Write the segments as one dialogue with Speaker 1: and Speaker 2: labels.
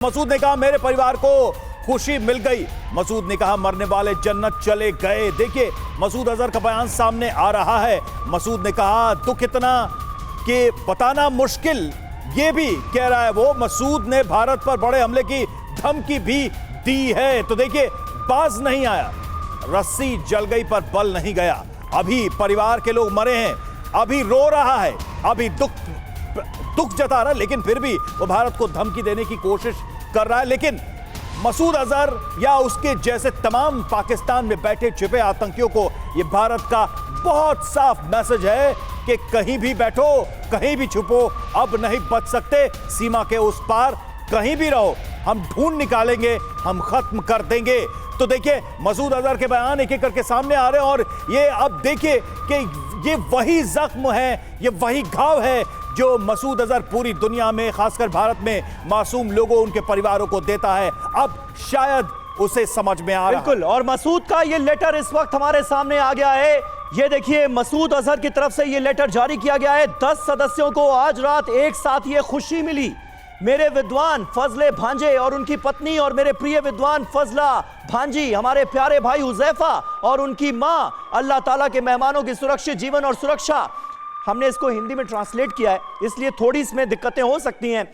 Speaker 1: मसूद ने कहा मेरे परिवार को खुशी मिल गई। मसूद ने कहा मरने वाले जन्नत चले गए। देखिए मसूद अजहर का बयान सामने आ रहा है। मसूद ने कहा दुख इतना कि बताना मुश्किल, ये भी कह रहा है वो। मसूद ने भारत पर बड़े हमले की धमकी भी दी है। तो देखिए बाज नहीं आया, रस्सी जल गई पर बल नहीं गया। अभी परिवार के लोग मरे हैं, अभी रो रहा है, अभी दुख जता रहा है, लेकिन फिर भी वो भारत को धमकी देने की कोशिश कर रहा है। लेकिन मसूद अजहर या उसके जैसे तमाम पाकिस्तान में बैठे छिपे आतंकियों को ये भारत का बहुत साफ मैसेज है कि कहीं भी बैठो, कहीं भी छुपो, अब नहीं बच सकते। सीमा के उस पार कहीं भी रहो, हम ढूंढ निकालेंगे, हम खत्म कर देंगे। तो देखिए मसूद अजहर के बयान एक एक करके सामने आ रहे हैं और ये अब देखिए कि ये वही जख्म है, ये वही घाव है जो मसूद अजहर पूरी दुनिया में, खासकर भारत में मासूम लोगों, उनके परिवारों को देता है। अब शायद उसे समझ में आ रहा है।
Speaker 2: बिल्कुल, और मसूद का ये लेटर इस वक्त हमारे सामने आ गया है। ये देखिए मसूद अजहर की तरफ से ये लेटर जारी किया गया है। 10 सदस्यों को आज रात एक साथ ये खुशी मिली। मेरे विद्वान फजले भांजे और उनकी पत्नी और मेरे प्रिय विद्वान फजला भांजी, हमारे प्यारे भाई हुजैफा और उनकी मां, अल्लाह ताला के मेहमानों की सुरक्षित जीवन और सुरक्षा। हमने इसको हिंदी में ट्रांसलेट किया है, इसलिए थोड़ी इसमें दिक्कतें हो सकती हैं।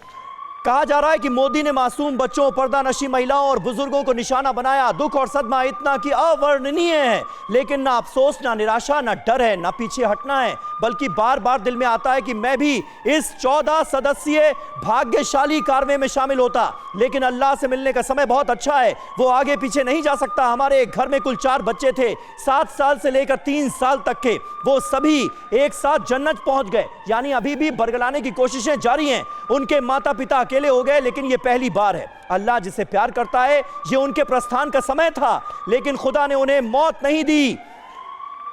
Speaker 2: कहा जा रहा है कि मोदी ने मासूम बच्चों, पर्दानशी महिलाओं और बुजुर्गों को निशाना बनाया। दुख और सदमा इतना कि अवर्णनीय है, लेकिन ना अफसोस, ना निराशा, ना डर है, ना पीछे हटना है, बल्कि बार बार दिल में आता है कि मैं भी इस 14 सदस्यीय भाग्यशाली कारवे में शामिल होता। लेकिन अल्लाह से मिलने का समय बहुत अच्छा है, वो आगे पीछे नहीं जा सकता। हमारे एक घर में कुल 4 बच्चे थे, 7 साल से लेकर 3 साल तक के। वो सभी एक साथ जन्नत पहुंच गए, यानी अभी भी बरगलाने की कोशिशें जारी हैं। उनके माता पिता अकेले हो गए, लेकिन ये पहली बार है। अल्लाह जिसे प्यार करता है, ये उनके प्रस्थान का समय था, लेकिन खुदा ने उन्हें मौत नहीं दी।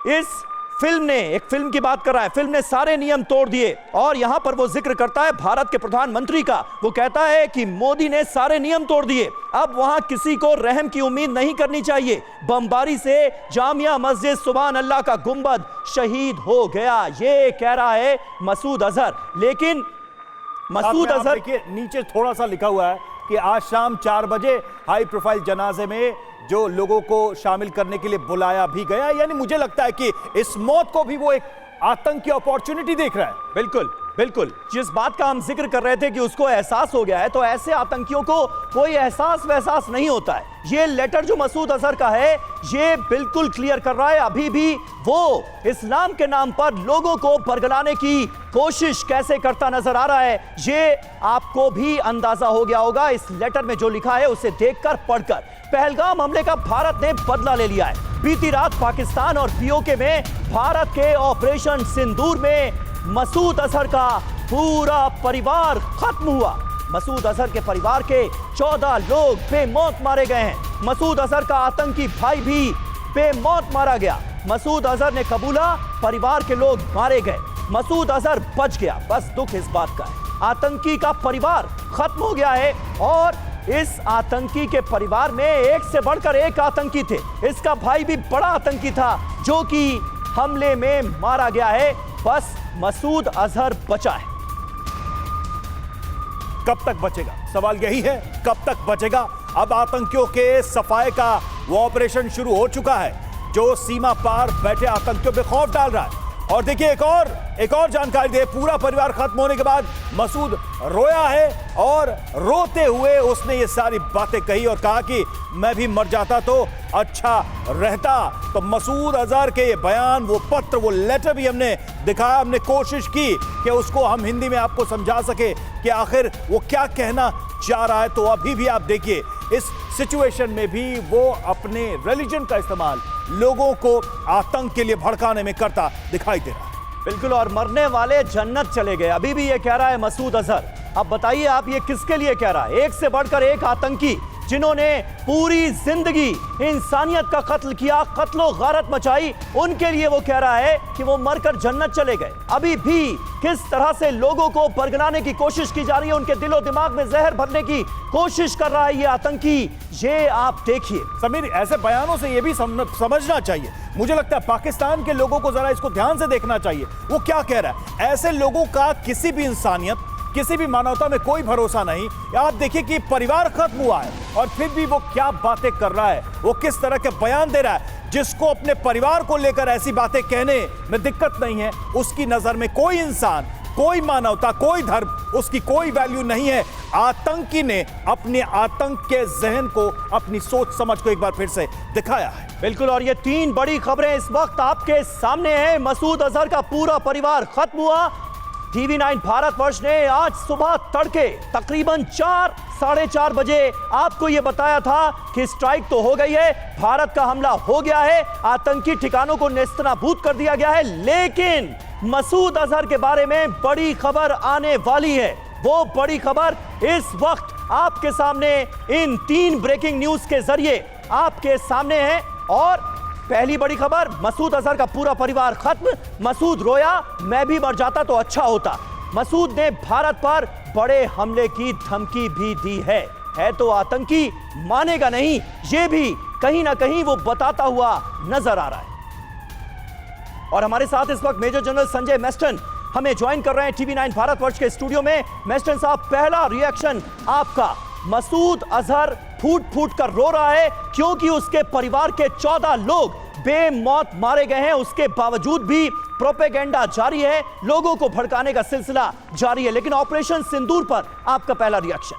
Speaker 2: इस फिल्म ने, एक फिल्म की बात कर रहा है, फिल्म ने सारे नियम तोड़ दिए। और यहां पर वो जिक्र करता है भारत के प्रधानमंत्री का। वो कहता है कि मोदी ने सारे नियम तोड़ दिए, अब वहां किसी को रहम की उम्मीद नहीं करनी चाहिए। बमबारी से जामिया मस्जिद सुभान अल्लाह का गुंबद शहीद हो गया, ये कह रहा है मसूद अजहर। लेकिन मसूद अजहर
Speaker 1: देखिए नीचे थोड़ा सा लिखा हुआ है कि आज शाम 4 बजे हाई प्रोफाइल जनाजे में जो लोगों को शामिल करने के लिए बुलाया भी गया। यानी मुझे लगता है कि इस मौत को भी वो एक आतंक की अपॉर्चुनिटी देख रहा है।
Speaker 2: बिल्कुल बिल्कुल, जिस बात का हम जिक्र कर रहे थे कि उसको एहसास हो गया है, तो ऐसे आतंकियों को कोई एहसास वहसास नहीं होता है। ये लेटर जो मसूद अजहर का है, ये बिल्कुल क्लियर कर रहा है अभी भी वो इस्लाम के नाम पर लोगों को बरगलाने की कोशिश कैसे करता नजर आ रहा है। ये आपको भी अंदाजा हो गया होगा इस लेटर में जो लिखा है उसे देखकर, पढ़कर। पहलगाम हमले का भारत ने बदला ले लिया है। बीती रात पाकिस्तान और पीओके में भारत के ऑपरेशन सिंदूर में मसूद अजहर का पूरा परिवार खत्म हुआ। मसूद अजहर के परिवार के 14 लोग बेमौत मारे गए हैं। मसूद अजहर का आतंकी भाई भी बेमौत मारा गया। मसूद अजहर ने कबूला, परिवार के लोग मारे गए, मसूद अजहर बच गया। बस दुख इस बात का है, आतंकी का परिवार खत्म हो गया है। और इस आतंकी के परिवार में एक से बढ़कर एक आतंकी थे। इसका भाई भी बड़ा आतंकी था जो कि हमले में मारा गया है। बस मसूद अजहर बचा है।
Speaker 1: कब तक बचेगा, सवाल यही है, कब तक बचेगा। अब आतंकियों के सफाए का वो ऑपरेशन शुरू हो चुका है जो सीमा पार बैठे आतंकियों पे खौफ डाल रहा है। और देखिए एक और जानकारी दे, पूरा परिवार खत्म होने के बाद मसूद रोया है और रोते हुए उसने ये सारी बातें कही और कहा कि मैं भी मर जाता तो अच्छा रहता। तो मसूद अजहर के ये बयान, वो पत्र, वो लेटर भी हमने दिखाया, हमने कोशिश की कि उसको हम हिंदी में आपको समझा सके कि आखिर वो क्या कहना चाह रहा है। तो अभी भी आप देखिए इस सिचुएशन में भी वो अपने रिलीजन का इस्तेमाल लोगों को आतंक के लिए भड़काने में करता दिखाई दे रहा है।
Speaker 2: बिल्कुल, और मरने वाले जन्नत चले गए, अभी भी ये कह रहा है मसूद अजहर। अब बताइए आप ये किसके लिए कह रहा है? एक से बढ़कर एक आतंकी जिन्होंने पूरी जिंदगी इंसानियत का कत्ल किया, कत्लो गारत मचाई, उनके लिए वो कह रहा है कि वो मरकर जन्नत चले गए। अभी भी किस तरह से लोगों को बरगलाने की कोशिश की जा रही है, उनके दिलो दिमाग में जहर भरने की कोशिश कर रहा है ये आतंकी। ये आप देखिए
Speaker 1: समीर, ऐसे बयानों से ये भी समझना चाहिए, मुझे लगता है पाकिस्तान के लोगों को जरा इसको ध्यान से देखना चाहिए। वो क्या कह रहा है? ऐसे लोगों का किसी भी इंसानियत, किसी भी मानवता में कोई भरोसा नहीं। आप देखिए कि परिवार खत्म हुआ है और फिर भी वो क्या बातें कर रहा है, वो किस तरह के बयान दे रहा है। जिसको अपने परिवार को लेकर ऐसी बातें कहने में दिक्कत नहीं है, उसकी नजर में कोई इंसान, कोई मानवता, कोई धर्म, उसकी कोई वैल्यू नहीं है। आतंकी ने अपने आतंक के जहन को, अपनी सोच समझ को एक बार फिर से दिखाया है।
Speaker 2: बिल्कुल, और ये 3 बड़ी खबरें इस वक्त आपके सामने हैं। मसूद अजहर का पूरा परिवार खत्म हुआ। TV9 भारतवर्ष ने आज सुबह तड़के तकरीबन 4-4:30 बजे आपको यह बताया था कि स्ट्राइक तो हो गई है, भारत का हमला हो गया है, आतंकी ठिकानों को नेस्तनाबूद कर दिया गया है, लेकिन मसूद अजहर के बारे में बड़ी खबर आने वाली है। वो बड़ी खबर इस वक्त आपके सामने इन 3 ब्रेकिंग न्यूज के जरिए आपके सामने है। और पहली बड़ी खबर, मसूद अजहर का पूरा परिवार खत्म। मसूद रोया, मैं भी मर जाता तो अच्छा होता। मसूद ने भारत पर बड़े हमले की धमकी भी दी है तो आतंकी, मानेगा नहीं, ये भी कहीं ना कहीं वो बताता हुआ नजर आ रहा है। और हमारे साथ इस वक्त मेजर जनरल संजय मेस्टन हमें ज्वाइन कर रहे हैं TV9 भारतवर्ष के स्टूडियो में। मेस्टन साहब, पहला रिएक्शन आपका। मसूद अजहर फूट फूट कर रो रहा है क्योंकि उसके परिवार के 14 लोग बेमौत मारे गए हैं। उसके बावजूद भी प्रोपेगेंडा जारी है, लोगों को भड़काने का सिलसिला जारी है। लेकिन ऑपरेशन सिंदूर पर आपका पहला रिएक्शन।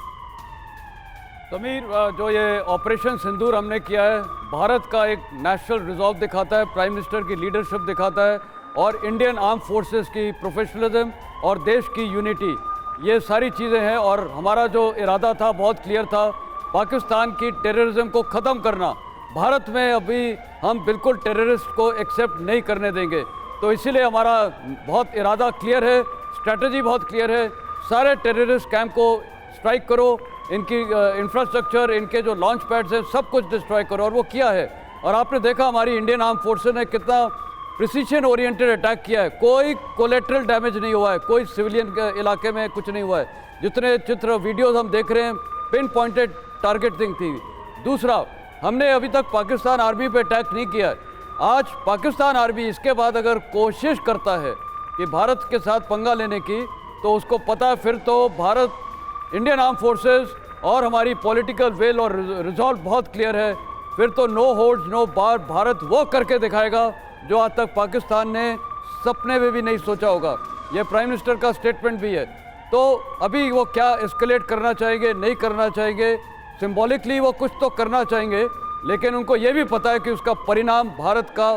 Speaker 3: समीर, जो ये ऑपरेशन सिंदूर हमने किया है, भारत का एक नेशनल रिजॉल्व दिखाता है, प्राइम मिनिस्टर की लीडरशिप दिखाता है और इंडियन आर्म फोर्सेस की प्रोफेशनलिज्म और देश की यूनिटी, ये सारी चीज़ें हैं। और हमारा जो इरादा था बहुत क्लियर था, पाकिस्तान की टेररिज्म को ख़त्म करना। भारत में अभी हम बिल्कुल टेररिस्ट को एक्सेप्ट नहीं करने देंगे, तो इसीलिए हमारा बहुत इरादा क्लियर है, स्ट्रैटेजी बहुत क्लियर है। सारे टेररिस्ट कैंप को स्ट्राइक करो, इनकी इंफ्रास्ट्रक्चर, इनके जो लॉन्च पैड्स हैं, सब कुछ डिस्ट्रॉय करो, और वो किया है। और आपने देखा हमारी इंडियन आर्म फोर्सेस ने कितना प्रिसीजन ओरिएंटेड अटैक किया है। कोई कोलेट्रल डैमेज नहीं हुआ है, कोई सिविलियन के इलाके में कुछ नहीं हुआ है। जितने चित्र वीडियोस हम देख रहे हैं, पिन पॉइंटेड टारगेटिंग थी। दूसरा, हमने अभी तक पाकिस्तान आर्मी पे अटैक नहीं किया है। आज पाकिस्तान आर्मी इसके बाद अगर कोशिश करता है कि भारत के साथ पंगा लेने की, तो उसको पता है फिर तो भारत, इंडियन आर्म फोर्सेस और हमारी पॉलिटिकल विल और रिजॉल्व बहुत क्लियर है। फिर तो नो होल्ड्स नो बार भारत वो करके दिखाएगा जो आज तक पाकिस्तान ने सपने में भी नहीं सोचा होगा। ये प्राइम मिनिस्टर का स्टेटमेंट भी है। तो अभी वो क्या एस्केलेट करना चाहेंगे, नहीं करना चाहेंगे, सिंबॉलिकली वो कुछ तो करना चाहेंगे, लेकिन उनको ये भी पता है कि उसका परिणाम भारत का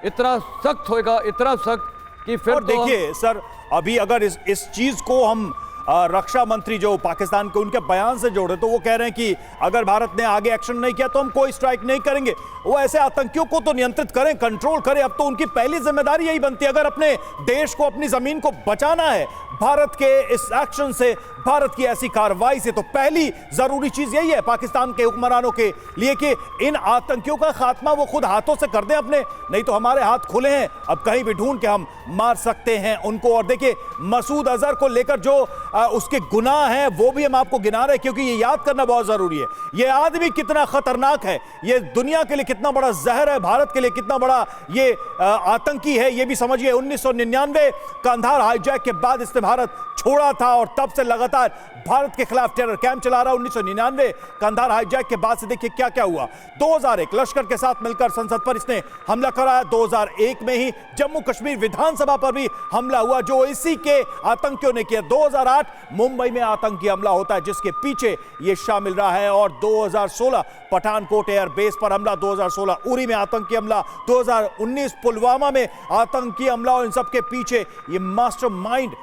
Speaker 3: इतना सख्त होगा, इतना सख्त कि फिर।
Speaker 1: और देखिए सर, अभी अगर इस चीज को हम रक्षा मंत्री जो पाकिस्तान के उनके बयान से जोड़े, तो वो कह रहे हैं कि अगर भारत ने आगे एक्शन नहीं किया तो हम कोई स्ट्राइक नहीं करेंगे। वो ऐसे आतंकियों को तो नियंत्रित करें, कंट्रोल करें। अब तो उनकी पहली जिम्मेदारी यही बनती है, अगर अपने देश को, अपनी जमीन को बचाना है भारत के इस एक्शन से, भारत की ऐसी कार्रवाई से, तो पहली जरूरी चीज यही है पाकिस्तान के हुक्मरानों के लिए कि इन आतंकियों का खात्मा वो खुद हाथों से कर दें अपने, नहीं तो हमारे हाथ खुले हैं, अब कहीं भी ढूंढ के हम मार सकते हैं उनको। और देखिए, मसूद अजहर को लेकर जो उसके गुनाह हैं वो भी हम आपको गिना रहे हैं, क्योंकि ये याद करना बहुत जरूरी है, ये आदमी कितना खतरनाक है, ये दुनिया के लिए कितना बड़ा जहर है, भारत के लिए कितना बड़ा ये आतंकी है, ये भी समझिए। 1999 कंधार हाईजैक के बाद इसने भारत छोड़ा था और तब से लगातार भारत के खिलाफ टेरर कैंप चला रहा। 1999 कंधार हाईजैक के बाद से देखिए क्या क्या हुआ। 2001 लश्कर के साथ मिलकर संसद पर इसने हमला कराया। 2001 में ही जम्मू कश्मीर विधानसभा पर भी हमला हुआ जो इसी के आतंकियों ने किया। 2008 मुंबई में आतंकी हमला होता है जिसके पीछे ये शामिल रहा है। और 2016 पठानकोट एयर बेस पर हमला, 2016 उरी में आतंकी हमला, 2019 पुलवामा में आतंकी हमला, और इन सबके पीछे ये मास्टरमाइंड,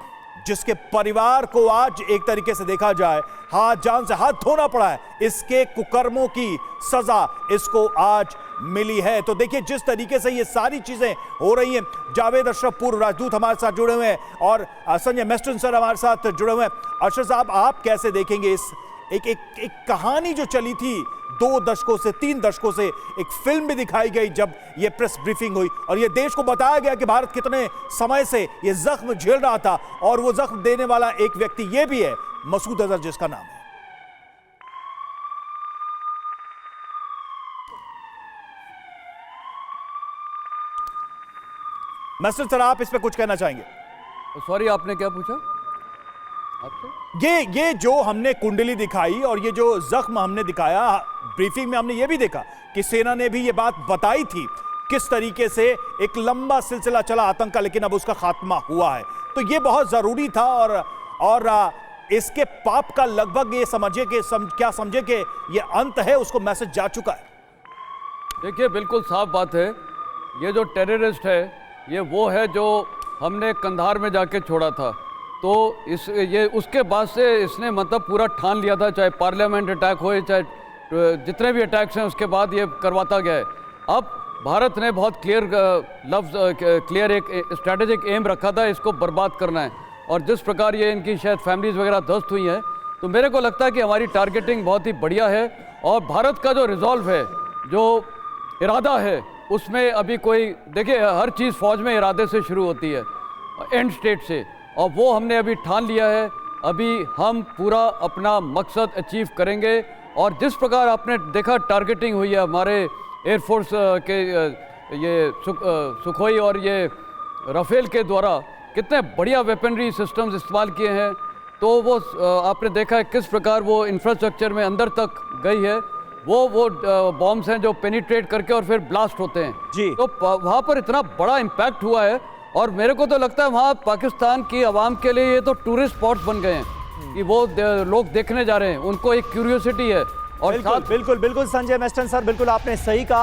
Speaker 1: जिसके परिवार को आज एक तरीके से देखा जाए हाथ, जान से हाथ धोना पड़ा है, इसके कुकर्मों की सजा इसको आज मिली है। तो देखिए जिस तरीके से ये सारी चीजें हो रही हैं। जावेद अशरफ पूर्व राजदूत हमारे साथ जुड़े हुए हैं और संजय मेस्टन सर हमारे साथ जुड़े हुए हैं। अशरफ साहब, आप कैसे देखेंगे इस एक कहानी जो चली थी 2 दशकों से 3 दशकों से, एक फिल्म भी दिखाई गई जब ये प्रेस ब्रीफिंग हुई और ये देश को बताया गया कि भारत कितने समय से ये जख्म झेल रहा था, और वो जख्म देने वाला एक व्यक्ति ये भी है मसूद अजहर जिसका नाम है। मैस्टर सर, आप इस पे कुछ कहना चाहेंगे?
Speaker 3: सॉरी, आपने क्या पूछा? आपसे
Speaker 1: ये जो हमने कुंडली दिखाई और ये जो जख्म हमने दिखाया, ब्रीफिंग में हमने ये भी देखा कि सेना ने भी ये बात बताई थी किस तरीके से एक लंबा सिलसिला चला आतंक का, लेकिन अब उसका खात्मा हुआ है। तो ये बहुत जरूरी था और इसके पाप का लगभग ये समझे कि क्या समझे कि ये अंत है, उसको मैसेज जा चुका है।
Speaker 3: देखिए, बिल्कुल साफ बात है, ये जो टेररिस्ट है ये वो है जो हमने कंधार में जाके छोड़ा था। तो ये उसके बाद से इसने मतलब पूरा ठान लिया था, चाहे पार्लियामेंट अटैक हो चाहे जितने भी अटैक्स हैं उसके बाद ये करवाता गया है। अब भारत ने बहुत क्लियर एक स्ट्रैटेजिक एम रखा था, इसको बर्बाद करना है। और जिस प्रकार ये इनकी शायद फैमिलीज वगैरह ध्वस्त हुई हैं, तो मेरे को लगता है कि हमारी टारगेटिंग बहुत ही बढ़िया है। और भारत का जो रिजॉल्व है, जो इरादा है, उसमें अभी कोई, देखिए हर चीज़ फौज में इरादे से शुरू होती है, एंड स्टेट से, और वो हमने अभी ठान लिया है। अभी हम पूरा अपना मकसद अचीव करेंगे। और जिस प्रकार आपने देखा टारगेटिंग हुई है हमारे एयरफोर्स के ये सुखोई और ये राफेल के द्वारा, कितने बढ़िया वेपनरी सिस्टम्स इस्तेमाल किए हैं। तो वो आपने देखा है किस प्रकार वो इंफ्रास्ट्रक्चर में अंदर तक गई है। वो बॉम्ब्स हैं जो पेनिट्रेट करके और फिर ब्लास्ट होते हैं
Speaker 2: जी।
Speaker 3: तो वहाँ पर इतना बड़ा इम्पैक्ट हुआ है। और मेरे को तो लगता है वहाँ पाकिस्तान की आवाम के लिए ये तो टूरिस्ट स्पॉट्स बन गए हैं कि वो लोग देखने जा रहे हैं, उनको एक क्यूरियोसिटी है। और
Speaker 2: बिल्कुल बिल्कुल बिल्कुल संजय मेस्टन सर, बिल्कुल आपने सही कहा।